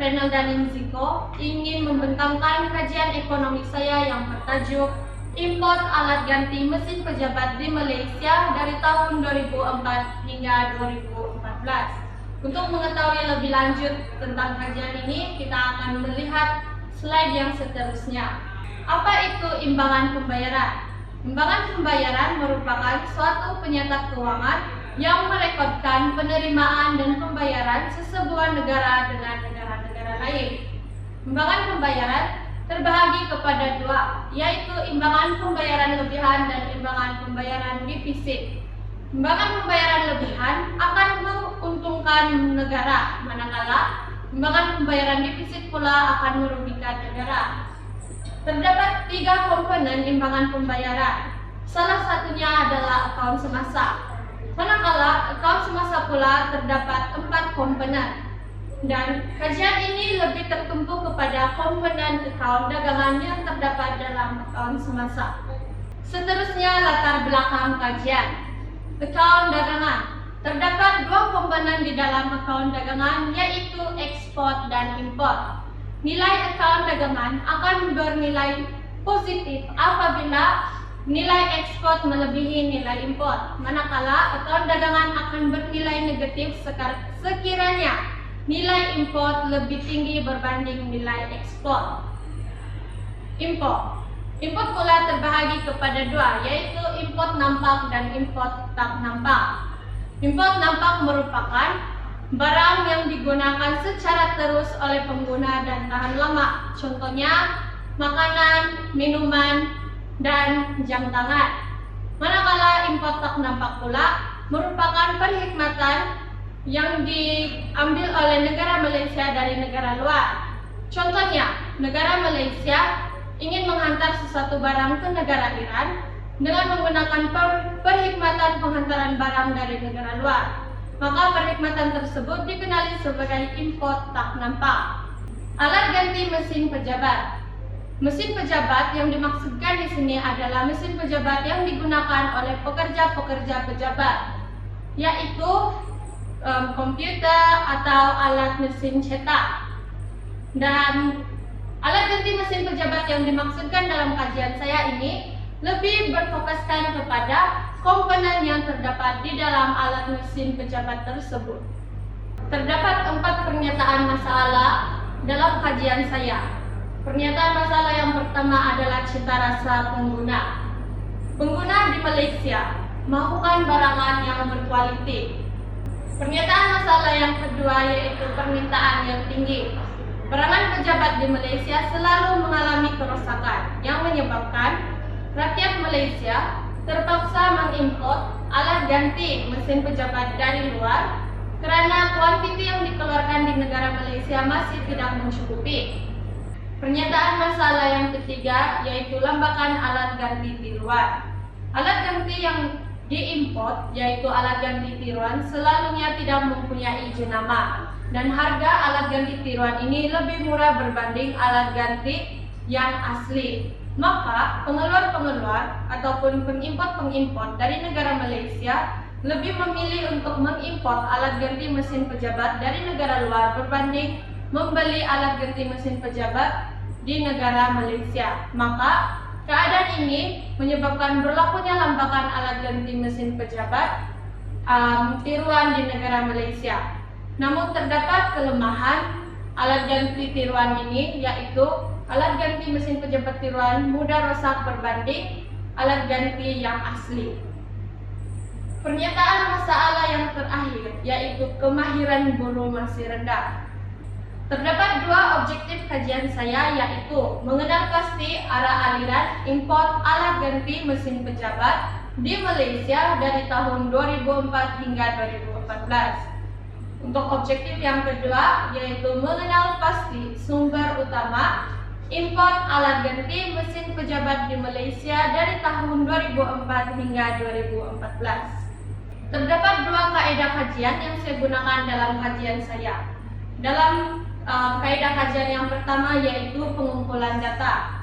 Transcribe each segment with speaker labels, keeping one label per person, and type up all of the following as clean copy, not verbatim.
Speaker 1: Renal Danin Ziko ingin membentangkan kajian ekonomi saya yang bertajuk Import Alat Ganti Mesin Pejabat di Malaysia dari tahun 2004 hingga 2014. Untuk mengetahui lebih lanjut tentang kajian ini, kita akan melihat slide yang seterusnya. Apa itu imbangan pembayaran? Imbangan pembayaran merupakan suatu penyatat keuangan yang merekodkan penerimaan dan pembayaran sesebuah negara dengan negara-negara lain. Imbangan pembayaran terbahagi kepada dua, yaitu imbangan pembayaran lebihan dan imbangan pembayaran defisit. Imbangan pembayaran lebihan akan menguntungkan negara, manakala imbangan pembayaran defisit pula akan merugikan negara. Terdapat 3 komponen imbangan pembayaran. Salah satunya adalah akaun semasa. Manakala akaun semasa pula terdapat 4 komponen. Dan kajian ini lebih tertumpu kepada komponen akaun dagangan yang terdapat dalam akaun semasa. Seterusnya latar belakang kajian. Akaun dagangan. Terdapat 2 komponen di dalam akaun dagangan, yaitu ekspor dan impor. Nilai akaun dagangan akan bernilai positif apabila nilai ekspor melebihi nilai impor, manakala akaun dagangan akan bernilai negatif sekiranya nilai impor lebih tinggi berbanding nilai ekspor. Import pula terbahagi kepada 2, yaitu import nampak dan import tak nampak. Import nampak merupakan barang yang digunakan secara terus oleh pengguna dan tahan lama. Contohnya makanan, minuman, dan jam tangan. Manakala import tak nampak pula merupakan perkhidmatan yang diambil oleh negara Malaysia dari negara luar. Contohnya, negara Malaysia ingin menghantar sesuatu barang ke negara Iran dengan menggunakan perkhidmatan penghantaran barang dari negara luar. Maka perkhidmatan tersebut dikenali sebagai import tak nampak. Alat ganti mesin pejabat. Mesin pejabat yang dimaksudkan di sini adalah mesin pejabat yang digunakan oleh pekerja-pekerja pejabat, yaitu komputer atau alat mesin cetak. Dan alat ganti mesin pejabat yang dimaksudkan dalam kajian saya ini lebih berfokuskan kepada komponen yang terdapat di dalam alat mesin pejabat tersebut. Terdapat 4 pernyataan masalah dalam kajian saya. Pernyataan masalah yang pertama adalah cita rasa pengguna. Pengguna di Malaysia maukan barangan yang berkualiti. Pernyataan masalah yang kedua yaitu permintaan yang tinggi. Barangan pejabat di Malaysia selalu mengalami kerusakan yang menyebabkan rakyat Malaysia terpaksa mengimpor alat ganti mesin pejabat dari luar karena kuantiti yang dikeluarkan di negara Malaysia masih tidak mencukupi. Pernyataan masalah yang ketiga yaitu lambakan alat ganti tiruan. Alat ganti yang diimpor yaitu alat ganti tiruan selalunya tidak mempunyai jenama dan harga alat ganti tiruan ini lebih murah berbanding alat ganti yang asli. Maka pengeluar-pengeluar ataupun pengimpor-pengimpor dari negara Malaysia lebih memilih untuk mengimpor alat ganti mesin pejabat dari negara luar berbanding membeli alat ganti mesin pejabat di negara Malaysia. Maka keadaan ini menyebabkan berlakunya lambakan alat ganti mesin pejabat tiruan di negara Malaysia. Namun terdapat kelemahan alat ganti tiruan ini, yaitu alat ganti mesin pejabat tiruan mudah rusak berbanding alat ganti yang asli. Pernyataan masalah yang terakhir yaitu kemahiran buruh masih rendah. Terdapat 2 objektif kajian saya, yaitu mengenal pasti arah aliran import alat ganti mesin pejabat di Malaysia dari tahun 2004 hingga 2014. Untuk objektif yang kedua yaitu mengenal pasti sumber utama import alat ganti mesin pejabat di Malaysia dari tahun 2004 hingga 2014. Terdapat 2 kaidah kajian yang saya gunakan dalam kajian saya. Dalam kaidah kajian yang pertama yaitu pengumpulan data.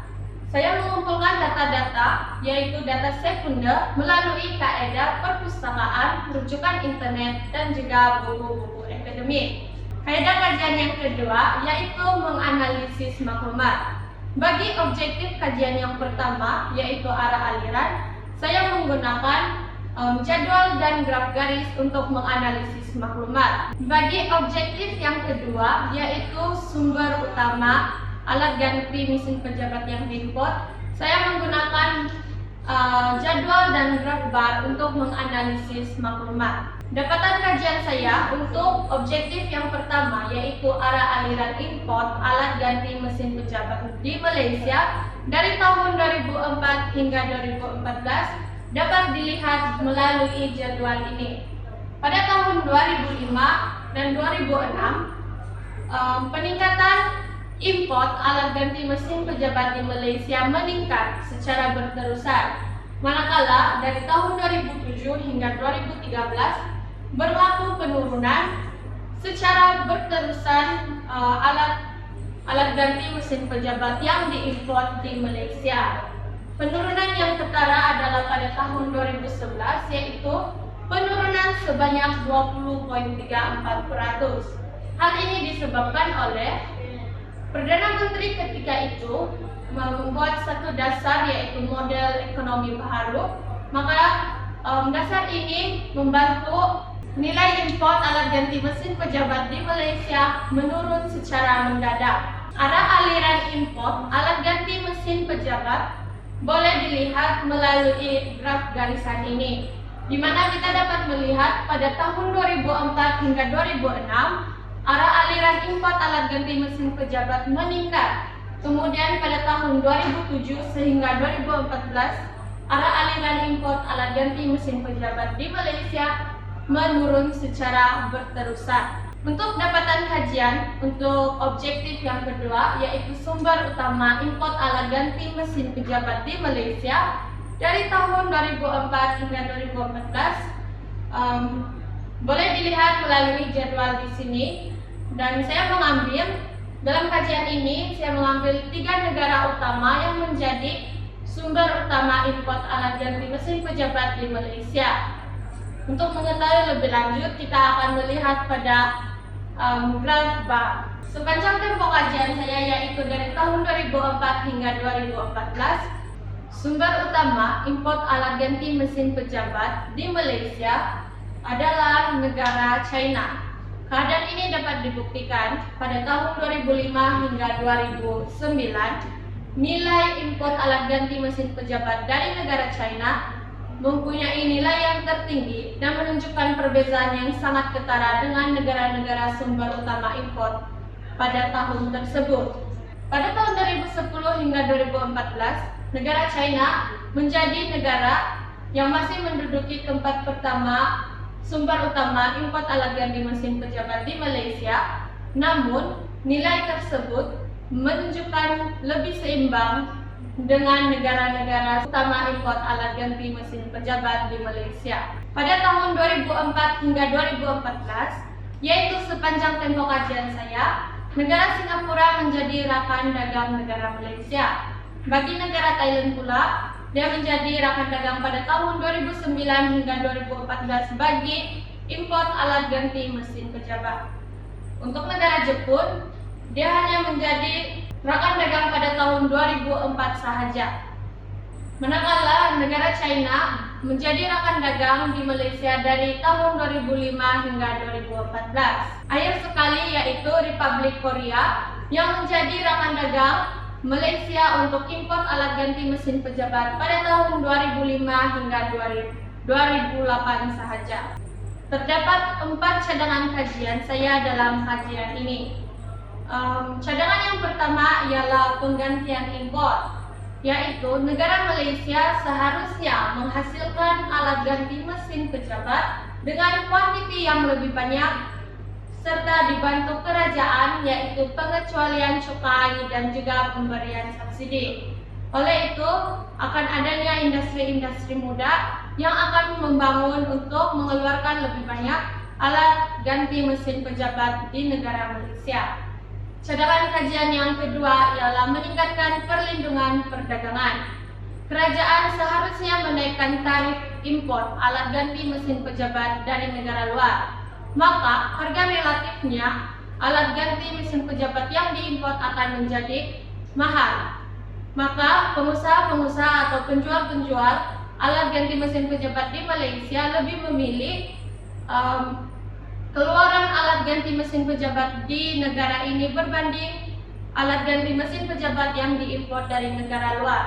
Speaker 1: Saya mengumpulkan data-data yaitu data sekunder melalui kaidah perpustakaan, rujukan internet, dan juga buku-buku akademik. Kaidah kajian yang kedua yaitu menganalisis maklumat. Bagi objektif kajian yang pertama yaitu arah aliran, saya menggunakan jadwal dan graf garis untuk menganalisis maklumat. Bagi objektif yang kedua yaitu sumber utama, alat ganti mesin pejabat yang diimport, saya menggunakan jadwal dan graf bar untuk menganalisis maklumat. Dapatan kajian saya untuk objektif yang pertama yaitu arah aliran import alat ganti mesin pejabat di Malaysia dari tahun 2004 hingga 2014 dapat dilihat melalui jadwal ini. Pada tahun 2005 dan 2006 peningkatan import alat ganti mesin pejabat di Malaysia meningkat secara berterusan. Manakala dari tahun 2007 hingga 2013 berlaku penurunan secara berterusan alat ganti mesin pejabat yang diimport di Malaysia. Penurunan yang ketara adalah pada tahun 2011 yaitu penurunan sebanyak 20,34%. Hal ini disebabkan oleh Perdana Menteri ketika itu membuat satu dasar yaitu model ekonomi baharu. Maka dasar ini membantu nilai import alat ganti mesin pejabat di Malaysia menurun secara mendadak. Arah aliran import alat ganti mesin pejabat boleh dilihat melalui graf garisan ini, di mana kita dapat melihat pada tahun 2004 hingga 2006 arah aliran import alat ganti mesin pejabat meningkat. Kemudian pada tahun 2007 sehingga 2014 arah aliran import alat ganti mesin pejabat di Malaysia menurun secara berterusan. Untuk dapatan kajian untuk objektif yang kedua yaitu sumber utama import alat ganti mesin pejabat di Malaysia dari tahun 2004 hingga 2014 boleh dilihat melalui jadwal di sini, dan saya mengambil dalam kajian ini saya mengambil 3 negara utama yang menjadi sumber utama import alat ganti mesin pejabat di Malaysia. Untuk mengetahui lebih lanjut, kita akan melihat pada graf bar. Sepanjang tempo kajian saya yaitu dari tahun 2004 hingga 2014, sumber utama import alat ganti mesin pejabat di Malaysia adalah negara China. Keadaan ini dapat dibuktikan pada tahun 2005 hingga 2009, nilai import alat ganti mesin pejabat dari negara China mempunyai nilai yang tertinggi dan menunjukkan perbedaan yang sangat ketara dengan negara-negara sumber utama import pada tahun tersebut. Pada tahun 2010 hingga 2014, negara China menjadi negara yang masih menduduki tempat pertama sumber utama import alat ganti mesin pejabat di Malaysia. Namun, nilai tersebut menunjukkan lebih seimbang dengan negara-negara utama import alat ganti mesin pejabat di Malaysia. Pada tahun 2004 hingga 2014, yaitu sepanjang tempo kajian saya, negara Singapura menjadi rakan dagang negara Malaysia. Bagi negara Thailand pula, dia menjadi rakan dagang pada tahun 2009 hingga 2014 bagi import alat ganti mesin pejabat. Untuk negara Jepun, dia hanya menjadi rakan dagang pada tahun 2004 sahaja. Manakala negara China menjadi rakan dagang di Malaysia dari tahun 2005 hingga 2014. Akhir sekali yaitu Republik Korea yang menjadi rakan dagang Malaysia untuk import alat ganti mesin pejabat pada tahun 2005 hingga 2008 sahaja. Terdapat 4 cadangan kajian saya dalam kajian ini. Cadangan yang pertama ialah penggantian impor, yaitu negara Malaysia seharusnya menghasilkan alat ganti mesin pejabat dengan kuantiti yang lebih banyak serta dibantu kerajaan, yaitu pengecualian cukai dan juga pemberian subsidi. Oleh itu, akan adanya industri-industri muda yang akan membangun untuk mengeluarkan lebih banyak alat ganti mesin pejabat di negara Malaysia. Cadangan kajian yang kedua ialah meningkatkan perlindungan perdagangan. Kerajaan seharusnya menaikkan tarif impor alat ganti mesin pejabat dari negara luar. Maka harga relatifnya alat ganti mesin pejabat yang diimpor akan menjadi mahal. Maka pengusaha-pengusaha atau penjual-penjual alat ganti mesin pejabat di Malaysia lebih memilih keluaran alat ganti mesin pejabat di negara ini berbanding alat ganti mesin pejabat yang diimpor dari negara luar.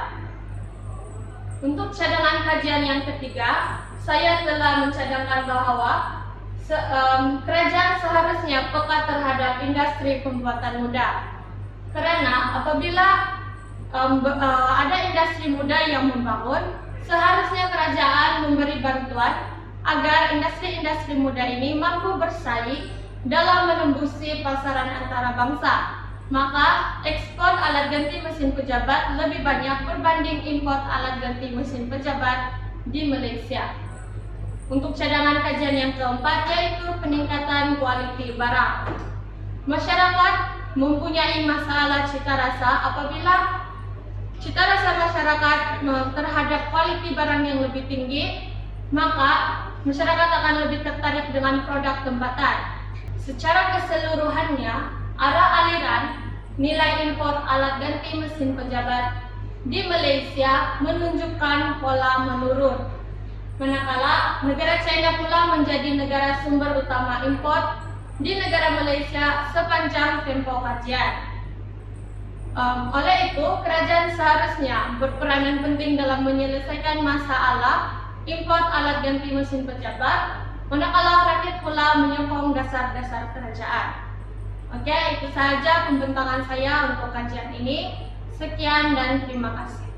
Speaker 1: Untuk cadangan kajian yang ketiga, saya telah mencadangkan bahwa kerajaan seharusnya peka terhadap industri pembuatan mudah. Karena apabila ada industri muda yang membangun, seharusnya kerajaan memberi bantuan agar industri-industri muda ini mampu bersaing dalam menembusi pasaran antara bangsa. Maka ekspor alat ganti mesin pejabat lebih banyak berbanding impor alat ganti mesin pejabat di Malaysia. Untuk cadangan kajian yang keempat yaitu peningkatan kualiti barang. Masyarakat mempunyai masalah cita rasa apabila cita rasa masyarakat terhadap kualiti barang yang lebih tinggi, maka masyarakat akan lebih tertarik dengan produk tempatan. Secara keseluruhannya, arah aliran nilai impor alat ganti mesin pejabat di Malaysia menunjukkan pola menurun. Manakala negara China pula menjadi negara sumber utama impor di negara Malaysia sepanjang tempo kajian. Oleh itu, kerajaan seharusnya berperanan penting dalam menyelesaikan masalah impor alat ganti mesin pejabat, manakala rakyat pula menyokong dasar-dasar kerajaan. Oke, itu saja pembentangan saya untuk kajian ini. Sekian dan terima kasih.